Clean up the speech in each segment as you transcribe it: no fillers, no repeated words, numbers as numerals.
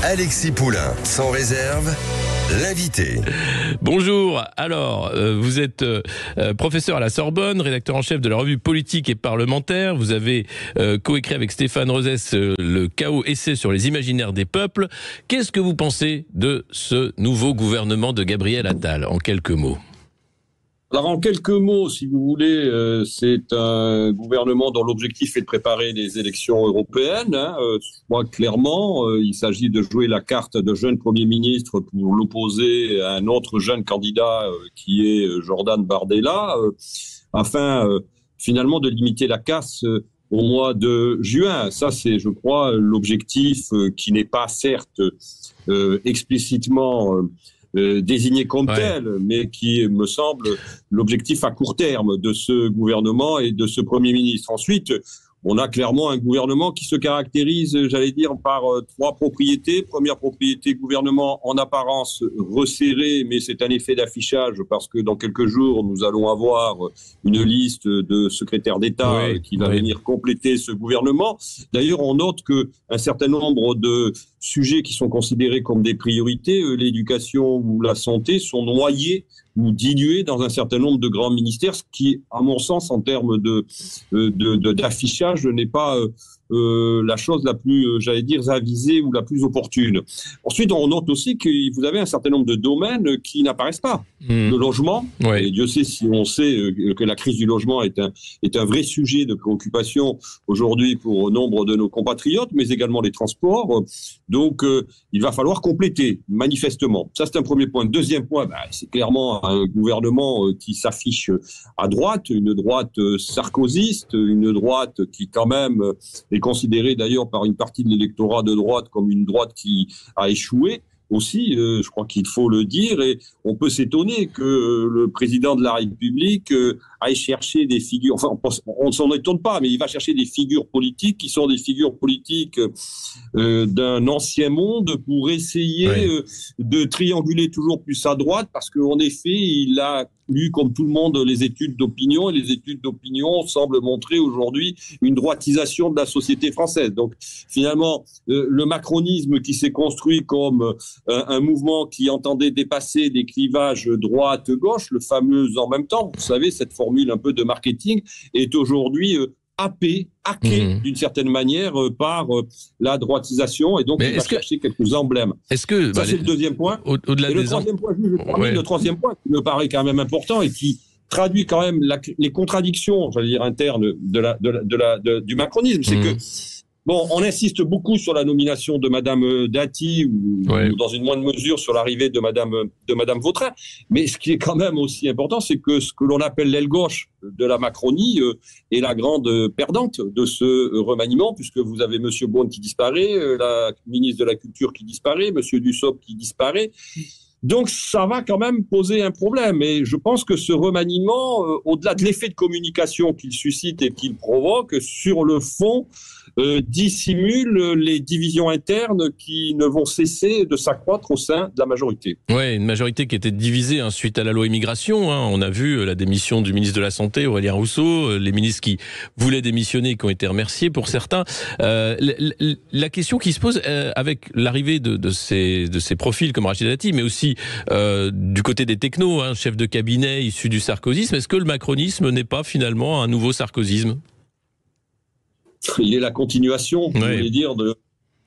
Alexis Poulain, sans réserve, l'invité. Bonjour, alors vous êtes professeur à la Sorbonne, rédacteur en chef de la revue Politique et Parlementaire. Vous avez coécrit avec Stéphane Rosès le Chaos essai sur les imaginaires des peuples. Qu'est-ce que vous pensez de ce nouveau gouvernement de Gabriel Attal, en quelques mots ? Alors en quelques mots, si vous voulez, c'est un gouvernement dont l'objectif est de préparer les élections européennes. Je crois clairement, il s'agit de jouer la carte de jeune Premier ministre pour l'opposer à un autre jeune candidat qui est Jordan Bardella, afin finalement de limiter la casse au mois de juin. Ça, c'est, je crois, l'objectif qui n'est pas certes explicitement désigné comme tel, mais qui me semble l'objectif à court terme de ce gouvernement et de ce Premier ministre. Ensuite, on a clairement un gouvernement qui se caractérise, j'allais dire, par trois propriétés. Première propriété, gouvernement en apparence resserré, mais c'est un effet d'affichage parce que dans quelques jours, nous allons avoir une liste de secrétaires d'État qui va venir compléter ce gouvernement. D'ailleurs, on note qu'un certain nombre de sujets qui sont considérés comme des priorités, l'éducation ou la santé, sont noyés ou dilués dans un certain nombre de grands ministères, ce qui, à mon sens, en termes d'affichage, n'est pas la chose la plus, j'allais dire, avisée ou la plus opportune. Ensuite, on note aussi que vous avez un certain nombre de domaines qui n'apparaissent pas. Le logement, et Dieu sait si on sait que la crise du logement est un vrai sujet de préoccupation aujourd'hui pour nombre de nos compatriotes, mais également les transports. Donc, il va falloir compléter, manifestement. Ça, c'est un premier point. Deuxième point, c'est clairement un gouvernement qui s'affiche à droite, une droite sarkozyste, une droite qui, quand même, est considérée d'ailleurs par une partie de l'électorat de droite comme une droite qui a échoué. Aussi, je crois qu'il faut le dire, et on peut s'étonner que le président de la République aille chercher des figures, enfin on ne s'en étonne pas, mais il va chercher des figures politiques qui sont des figures politiques d'un ancien monde pour essayer de trianguler toujours plus à droite, parce qu'en effet, il a lu comme tout le monde les études d'opinion, et les études d'opinion semblent montrer aujourd'hui une droitisation de la société française. Donc finalement, le macronisme qui s'est construit comme un mouvement qui entendait dépasser des clivages droite-gauche, le fameux « en même temps », vous savez, cette formule un peu de marketing, est aujourd'hui hacké d'une certaine manière par la droitisation, et donc il va chercher quelques emblèmes. Est-ce que, ça, c'est le deuxième point. Au-delà et le troisième point, le troisième point qui me paraît quand même important et qui traduit quand même les contradictions, j'allais dire, internes du macronisme, c'est que bon, on insiste beaucoup sur la nomination de Madame Dati ou dans une moindre mesure sur l'arrivée de Madame Vautrin. Mais ce qui est quand même aussi important, c'est que ce que l'on appelle l'aile gauche de la Macronie est la grande perdante de ce remaniement, puisque vous avez Monsieur Beaune qui disparaît, la ministre de la Culture qui disparaît, Monsieur Dussopt qui disparaît. Donc ça va quand même poser un problème, et je pense que ce remaniement, au-delà de l'effet de communication qu'il suscite et qu'il provoque, sur le fond, dissimule les divisions internes qui ne vont cesser de s'accroître au sein de la majorité. Oui, une majorité qui était divisée suite à la loi immigration. On a vu la démission du ministre de la Santé, Aurélien Rousseau, les ministres qui voulaient démissionner, qui ont été remerciés pour certains. La question qui se pose avec l'arrivée de ces profils comme Rachida Dati, mais aussi du côté des technos, chef de cabinet issu du sarkozysme, est-ce que le macronisme n'est pas finalement un nouveau sarkozysme ? Il est la continuation, vous voulez dire,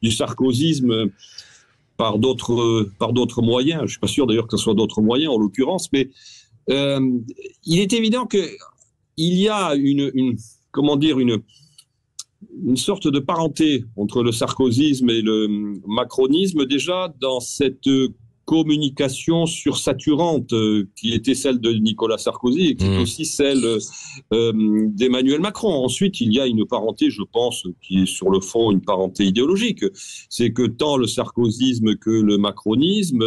du sarkozysme par d'autres moyens. Je ne suis pas sûr d'ailleurs que ce soit d'autres moyens en l'occurrence, mais il est évident qu'il y a une sorte de parenté entre le sarkozysme et le macronisme, déjà dans cette communication sursaturante qui était celle de Nicolas Sarkozy et qui est aussi celle d'Emmanuel Macron. Ensuite, il y a une parenté, je pense, qui est sur le fond une parenté idéologique. C'est que tant le sarkozysme que le macronisme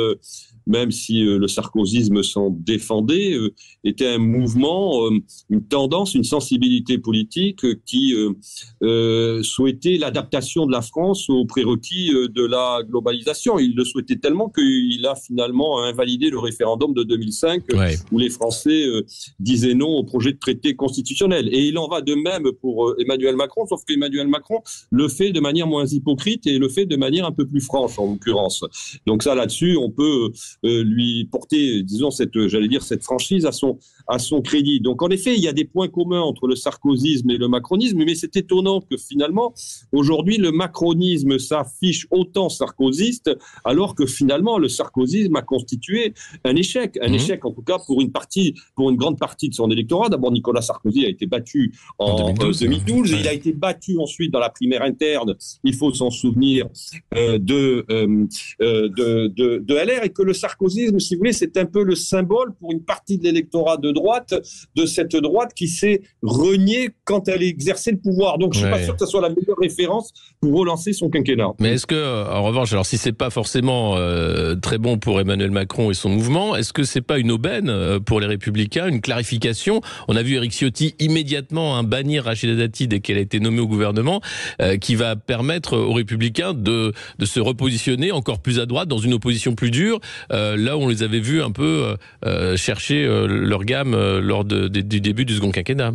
même si le sarkozysme s'en défendait, était un mouvement, une tendance, une sensibilité politique qui souhaitait l'adaptation de la France aux prérequis de la globalisation. Il le souhaitait tellement qu'il a finalement invalidé le référendum de 2005 où les Français disaient non au projet de traité constitutionnel. Et il en va de même pour Emmanuel Macron, sauf qu'Emmanuel Macron le fait de manière moins hypocrite et le fait de manière un peu plus franche, en l'occurrence. Donc ça, là-dessus, on peut lui porter, disons, cette franchise à son crédit. Donc en effet, il y a des points communs entre le sarkozysme et le macronisme, mais c'est étonnant que finalement, aujourd'hui, le macronisme s'affiche autant sarkozyste, alors que finalement, le sarkozysme a constitué un échec en tout cas pour une grande partie de son électorat. D'abord, Nicolas Sarkozy a été battu en 2012. Il a été battu ensuite dans la primaire interne, il faut s'en souvenir, de LR, et que le sarkozysme, si vous voulez, c'est un peu le symbole pour une partie de l'électorat de droite, de cette droite qui s'est reniée quand elle exerçait le pouvoir. Donc je suis pas sûr que ce soit la meilleure référence pour relancer son quinquennat. Mais est-ce que, en revanche, alors si c'est pas forcément très bon pour Emmanuel Macron et son mouvement, est-ce que c'est pas une aubaine pour les Républicains, une clarification? On a vu Éric Ciotti immédiatement bannir Rachida Dati dès qu'elle a été nommée au gouvernement, qui va permettre aux Républicains de se repositionner encore plus à droite dans une opposition plus dure, là où on les avait vus un peu chercher leur gamme lors du début du second quinquennat.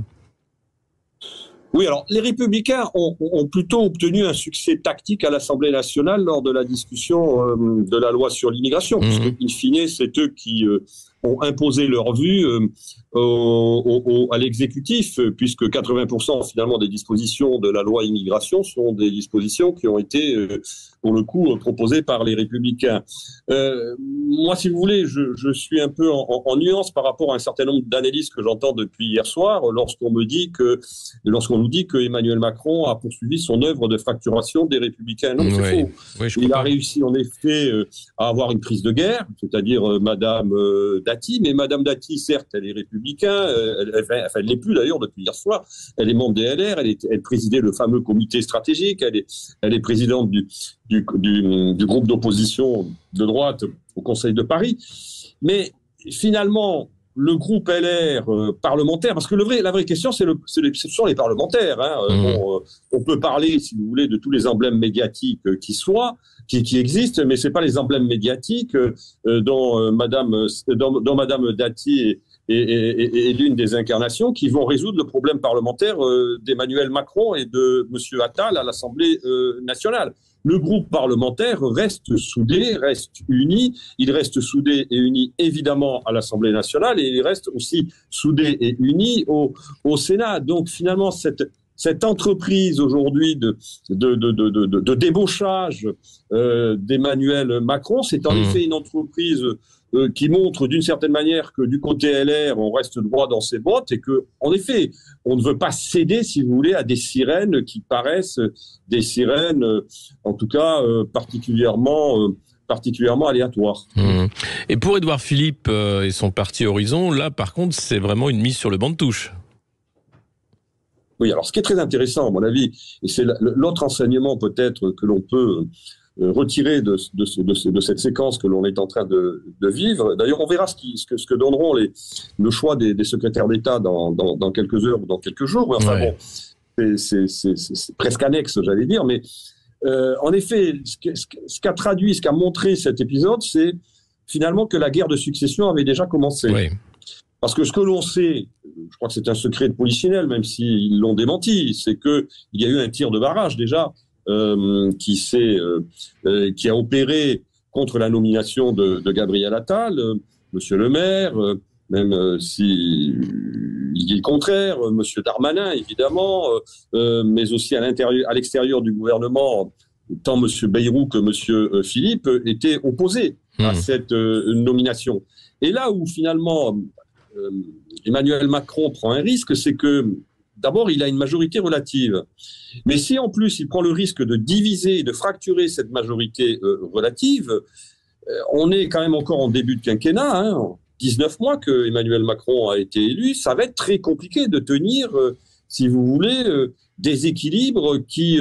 Oui, alors les Républicains ont plutôt obtenu un succès tactique à l'Assemblée nationale lors de la discussion de la loi sur l'immigration, puisque, in fine, c'est eux qui ont imposé leur vue à l'exécutif, puisque 80% finalement des dispositions de la loi immigration sont des dispositions qui ont été, pour le coup, proposées par les Républicains. Moi, si vous voulez, je suis un peu en nuance par rapport à un certain nombre d'analyses que j'entends depuis hier soir, lorsqu'on nous dit que Emmanuel Macron a poursuivi son œuvre de fracturation des Républicains. Non, c'est faux. Oui, il a réussi en effet à avoir une prise de guerre, c'est-à-dire Madame Dati, mais Madame Dati, certes, elle est républicaine, elle l'est plus d'ailleurs depuis hier soir, elle est membre des LR, elle présidait le fameux comité stratégique, elle est présidente du groupe d'opposition de droite au Conseil de Paris. Mais finalement, le groupe LR parlementaire, parce que la vraie question, ce sont les parlementaires. On peut parler, si vous voulez, de tous les emblèmes médiatiques qui existent, mais c'est pas les emblèmes médiatiques dont Madame Dati est l'une des incarnations qui vont résoudre le problème parlementaire d'Emmanuel Macron et de Monsieur Attal à l'Assemblée nationale. Le groupe parlementaire reste soudé, reste uni. Il reste soudé et uni évidemment à l'Assemblée nationale, et il reste aussi soudé et uni au Sénat. Donc finalement, cette entreprise aujourd'hui de débauchage d'Emmanuel Macron, c'est en effet une entreprise qui montre d'une certaine manière que du côté LR, on reste droit dans ses bottes, et que, en effet, on ne veut pas céder, si vous voulez, à des sirènes qui paraissent des sirènes, en tout cas, particulièrement aléatoires. Et pour Édouard Philippe et son parti Horizon, là, par contre, c'est vraiment une mise sur le banc de touche. Oui, alors ce qui est très intéressant, à mon avis, et c'est l'autre enseignement peut-être que l'on peut retirer de cette séquence que l'on est en train de vivre. D'ailleurs, on verra ce que donneront le choix des secrétaires d'État dans quelques heures ou dans quelques jours. Enfin bon, c'est presque annexe, j'allais dire. Mais en effet, ce qu'a montré cet épisode, c'est finalement que la guerre de succession avait déjà commencé. Oui. Parce que ce que l'on sait, je crois que c'est un secret de polichinelle, même s'ils l'ont démenti, c'est qu'il y a eu un tir de barrage déjà qui a opéré contre la nomination de Gabriel Attal, Monsieur le maire, même s'il dit le contraire, Monsieur Darmanin évidemment, mais aussi à l'extérieur du gouvernement, tant Monsieur Bayrou que Monsieur Philippe étaient opposés à cette nomination. Et là où finalement Emmanuel Macron prend un risque, c'est que d'abord, il a une majorité relative. Mais si en plus, il prend le risque de diviser et de fracturer cette majorité relative, on est quand même encore en début de quinquennat, 19 mois que Emmanuel Macron a été élu, ça va être très compliqué de tenir, si vous voulez, des équilibres qui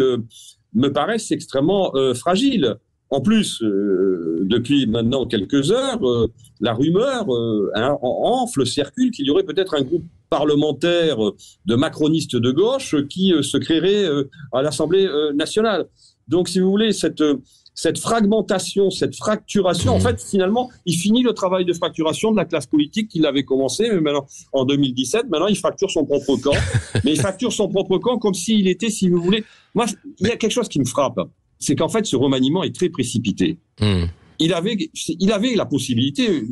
me paraissent extrêmement fragiles. En plus, depuis maintenant quelques heures, la rumeur enfle, circule qu'il y aurait peut-être un groupe parlementaire de macronistes de gauche qui se créerait à l'Assemblée nationale. Donc, si vous voulez, cette fragmentation, cette fracturation, en fait, finalement, il finit le travail de fracturation de la classe politique qu'il avait commencé mais maintenant, en 2017. Maintenant, il fracture son propre camp. Mais il fracture son propre camp comme s'il était, si vous voulez... Moi, il y a quelque chose qui me frappe. C'est qu'en fait, ce remaniement est très précipité. Il avait la possibilité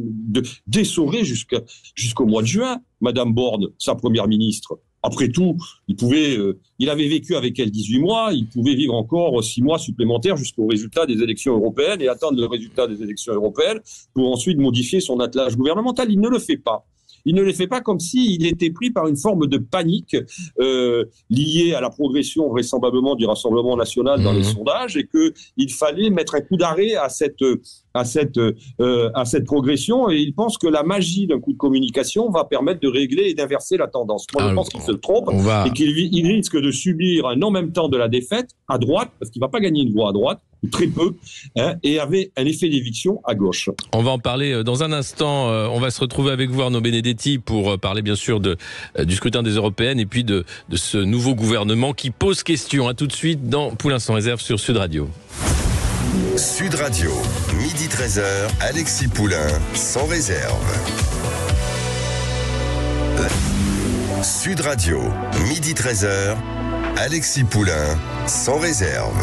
d'essorer jusqu'au mois de juin Madame Borne, sa première ministre. Après tout, il avait vécu avec elle 18 mois, il pouvait vivre encore 6 mois supplémentaires jusqu'au résultat des élections européennes et attendre le résultat des élections européennes pour ensuite modifier son attelage gouvernemental. Il ne le fait pas. Il ne les fait pas comme s'il était pris par une forme de panique liée à la progression vraisemblablement du Rassemblement national dans les sondages et qu'il fallait mettre un coup d'arrêt à cette progression. Et il pense que la magie d'un coup de communication va permettre de régler et d'inverser la tendance. Moi, je pense qu'il se trompe et qu'il risque de subir un en même temps de la défaite à droite, parce qu'il ne va pas gagner une voix à droite, ou très peu, et avait un effet d'éviction à gauche. On va en parler dans un instant. On va se retrouver avec vous, Arnaud Benedetti, pour parler bien sûr du scrutin des européennes et puis de ce nouveau gouvernement qui pose question. À tout de suite dans Poulain sans réserve sur Sud Radio. Sud Radio, midi 13h, Alexis Poulain, sans réserve. Sud Radio, midi 13h, Alexis Poulain, sans réserve.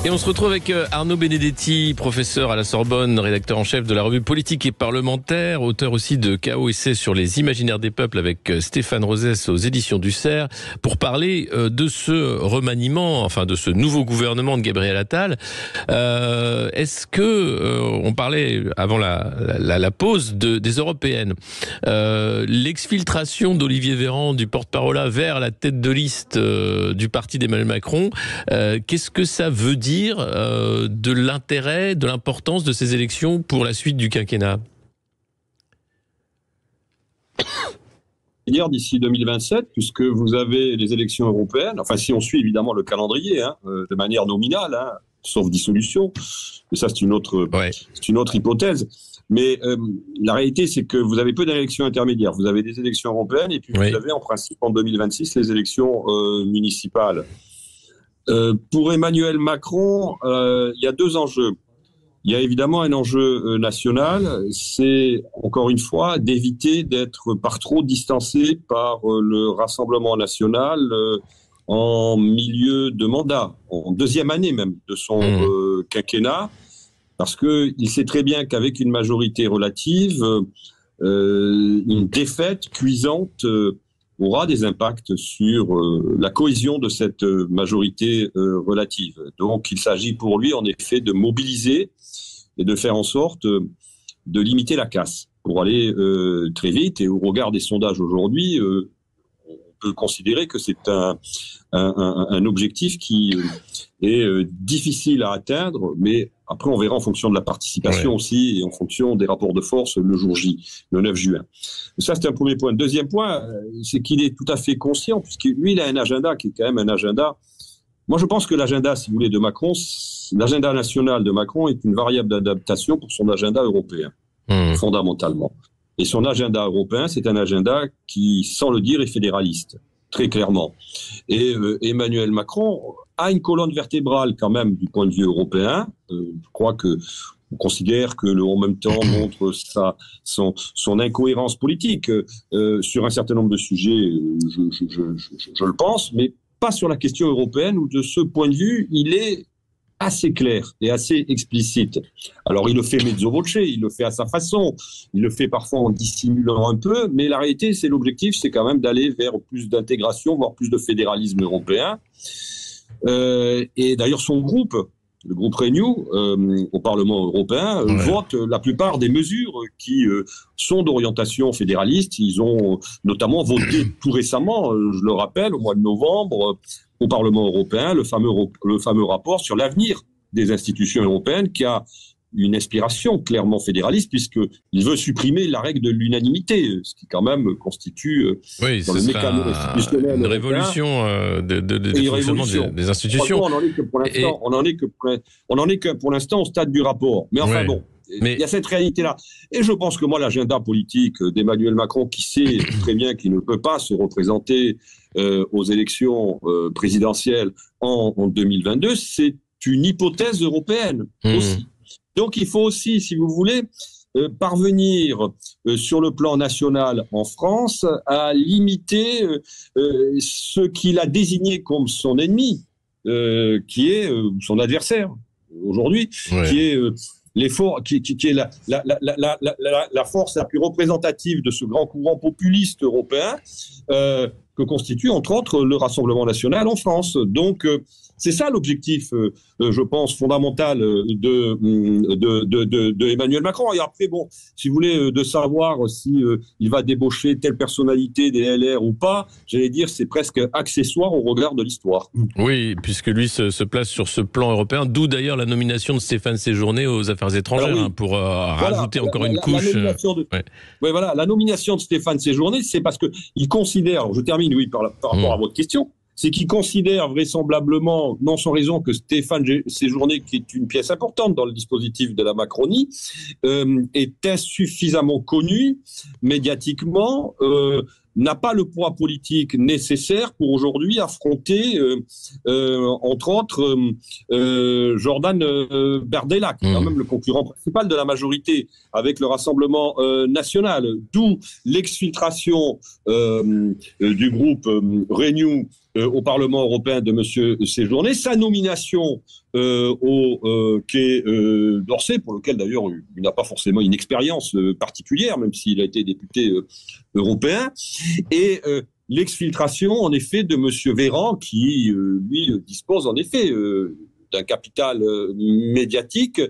Et on se retrouve avec Arnaud Benedetti, professeur à la Sorbonne, rédacteur en chef de la revue Politique et Parlementaire, auteur aussi de Chaos Essai sur les imaginaires des peuples avec Stéphane Rosès aux éditions du Cerf, pour parler de ce remaniement, enfin de ce nouveau gouvernement de Gabriel Attal. Est-ce que, on parlait avant la pause des européennes, l'exfiltration d'Olivier Véran, du porte-parole vers la tête de liste du parti d'Emmanuel Macron, qu'est-ce que ça veut dire de l'intérêt, de l'importance de ces élections pour la suite du quinquennat? D'ici 2027, puisque vous avez les élections européennes, enfin si on suit évidemment le calendrier, de manière nominale, sauf dissolution, mais ça c'est une autre hypothèse. Mais la réalité, c'est que vous avez peu d'élections intermédiaires. Vous avez des élections européennes et puis vous avez en principe en 2026 les élections municipales. Pour Emmanuel Macron, il y a deux enjeux. Il y a évidemment un enjeu national, c'est encore une fois d'éviter d'être par trop distancé par le Rassemblement national en milieu de mandat, en deuxième année même de son quinquennat, parce qu'il sait très bien qu'avec une majorité relative, une défaite cuisante aura des impacts sur la cohésion de cette majorité relative. Donc il s'agit pour lui en effet de mobiliser et de faire en sorte de limiter la casse pour aller très vite. Et au regard des sondages aujourd'hui, on peut considérer que c'est un objectif qui est difficile à atteindre, mais après on verra en fonction de la participation aussi et en fonction des rapports de force le jour J, le 9 juin. Ça c'est un premier point. Deuxième point, c'est qu'il est tout à fait conscient, puisque lui il a un agenda qui est quand même un agenda. Moi je pense que l'agenda, si vous voulez, de Macron, l'agenda national de Macron est une variable d'adaptation pour son agenda européen, fondamentalement. Et son agenda européen, c'est un agenda qui, sans le dire, est fédéraliste, très clairement. Et Emmanuel Macron a une colonne vertébrale quand même du point de vue européen. Je crois que on considère que le en même temps montre son incohérence politique sur un certain nombre de sujets, je le pense, mais pas sur la question européenne où de ce point de vue, il est assez clair et assez explicite. Alors il le fait mezzo voce, il le fait à sa façon, il le fait parfois en dissimulant un peu, mais la réalité, c'est l'objectif, c'est quand même d'aller vers plus d'intégration, voire plus de fédéralisme européen. Et d'ailleurs son groupe, le groupe Renew, au Parlement européen, vote la plupart des mesures qui sont d'orientation fédéraliste. Ils ont notamment voté tout récemment, je le rappelle, au mois de novembre, au Parlement européen, le fameux rapport sur l'avenir des institutions européennes qui a une inspiration clairement fédéraliste, puisqu'il veut supprimer la règle de l'unanimité, ce qui quand même constitue dans le mécanisme institutionnel une révolution des fonctionnements des institutions. On n'en est que pour l'instant au stade du rapport. Mais enfin bon, il y a cette réalité-là. Et je pense que moi, l'agenda politique d'Emmanuel Macron, qui sait très bien qu'il ne peut pas se représenter aux élections présidentielles en 2022, c'est une hypothèse européenne aussi. Donc il faut aussi, si vous voulez, parvenir sur le plan national en France à limiter ce qu'il a désigné comme son ennemi, qui est son adversaire aujourd'hui, qui est l'effort, qui est la force la plus représentative de ce grand courant populiste européen que constitue entre autres le Rassemblement national en France. Donc c'est ça l'objectif, je pense, fondamental de Emmanuel Macron. Et après, bon, si vous voulez, de savoir si il va débaucher telle personnalité des LR ou pas, j'allais dire, c'est presque accessoire au regard de l'histoire. Oui, puisque lui se place sur ce plan européen, d'où d'ailleurs la nomination de Stéphane Séjourné aux Affaires étrangères, pour rajouter encore une couche. La nomination de Stéphane Séjourné, c'est parce qu'il considère, je termine, par rapport à votre question, c'est qu'il considère vraisemblablement, non sans raison, que Stéphane Séjourné, qui est une pièce importante dans le dispositif de la Macronie, est insuffisamment connu médiatiquement, n'a pas le poids politique nécessaire pour aujourd'hui affronter, entre autres, Jordan Bardella, qui est quand même le concurrent principal de la majorité avec le Rassemblement national. D'où l'exfiltration du groupe Renew au Parlement européen de M. Séjourné, sa nomination au Quai d'Orsay, pour lequel d'ailleurs il n'a pas forcément une expérience particulière, même s'il a été député européen, et l'exfiltration en effet de M. Véran, qui lui dispose en effet d'un capital médiatique,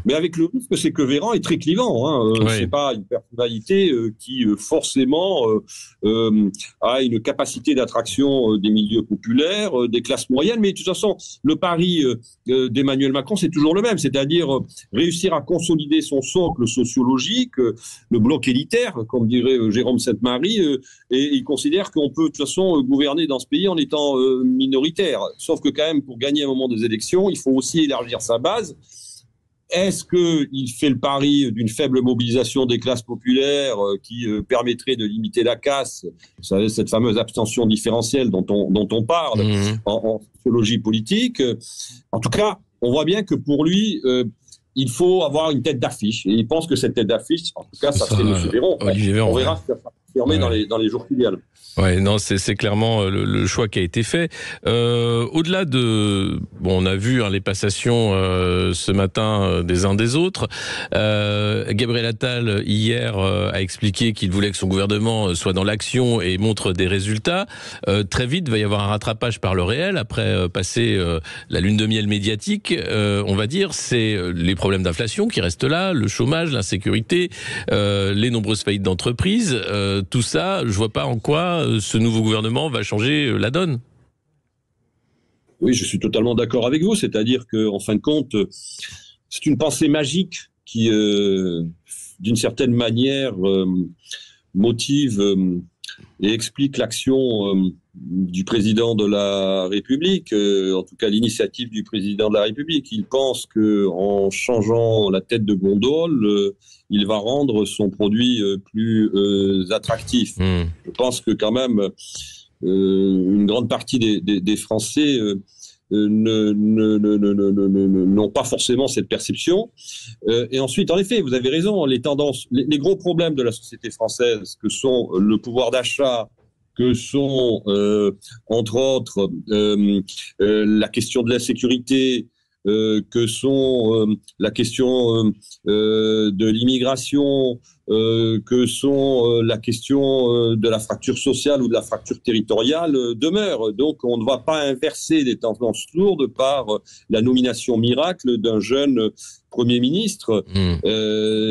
mais avec le risque, c'est que Véran est très clivant. C'est pas une personnalité qui forcément a une capacité d'attraction des milieux populaires, des classes moyennes. Mais de toute façon, le pari d'Emmanuel Macron, c'est toujours le même, c'est-à-dire réussir à consolider son socle sociologique, le bloc élitaire, comme dirait Jérôme Sainte-Marie, et il considère qu'on peut de toute façon gouverner dans ce pays en étant minoritaire. Sauf que quand même, pour gagner un moment des élections, il faut aussi élargir sa base. Est-ce qu'il fait le pari d'une faible mobilisation des classes populaires qui permettrait de limiter la casse, cette fameuse abstention différentielle dont on parle en sociologie politique? En tout cas, on voit bien que pour lui, il faut avoir une tête d'affiche. Et il pense que cette tête d'affiche, en tout cas, ça serait M. Véran. On verra si ça sera confirmé dans les jours qui viennent. Ouais, non, c'est clairement le choix qui a été fait. Au-delà de, on a vu les passations ce matin des uns des autres. Gabriel Attal hier a expliqué qu'il voulait que son gouvernement soit dans l'action et montre des résultats. Très vite, il va y avoir un rattrapage par le réel après passer la lune de miel médiatique. On va dire, c'est les problèmes d'inflation qui restent là, le chômage, l'insécurité, les nombreuses faillites d'entreprises. Tout ça, je vois pas en quoi ce nouveau gouvernement va changer la donne. Oui, je suis totalement d'accord avec vous. C'est-à-dire qu'en fin de compte, c'est une pensée magique qui, d'une certaine manière, motive et explique l'action du président de la République, en tout cas l'initiative du président de la République. Il pense qu'en changeant la tête de gondole, il va rendre son produit plus attractif. Je pense que quand même, une grande partie des Français n'ont pas forcément cette perception. Et ensuite, en effet, vous avez raison, les tendances, les gros problèmes de la société française, que sont le pouvoir d'achat, que sont, entre autres, la question de l'insécurité, que sont la question de l'immigration, que sont la question de la fracture sociale ou de la fracture territoriale demeurent. Donc on ne va pas inverser des tendances lourdes par la nomination miracle d'un jeune Premier ministre.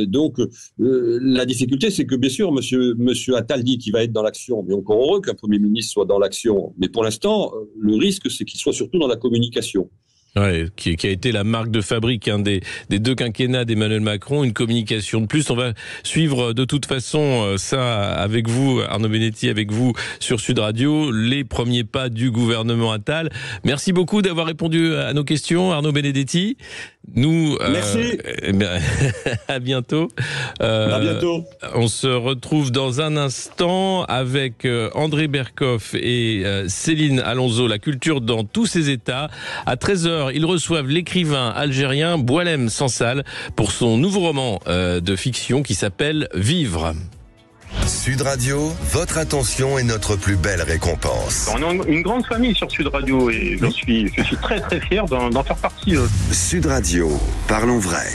Donc la difficulté, c'est que bien sûr, monsieur Attal dit qu'il va être dans l'action, mais encore heureux qu'un Premier ministre soit dans l'action. Mais pour l'instant, le risque, c'est qu'il soit surtout dans la communication. Ouais, qui a été la marque de fabrique des 2 quinquennats d'Emmanuel Macron, une communication de plus. On va suivre de toute façon ça avec vous, Arnaud Benedetti, avec vous sur Sud Radio, les premiers pas du gouvernement Attal. Merci beaucoup d'avoir répondu à nos questions, Arnaud Benedetti. Merci. À bientôt. À bientôt. On se retrouve dans un instant avec André Berkoff et Céline Alonso, la culture dans tous ses états. À 13h, ils reçoivent l'écrivain algérien Boualem Sansal pour son nouveau roman de fiction qui s'appelle Vivre. Sud Radio, votre attention est notre plus belle récompense. On a une grande famille sur Sud Radio et je suis très très fier d'en faire partie. Sud Radio, parlons vrai.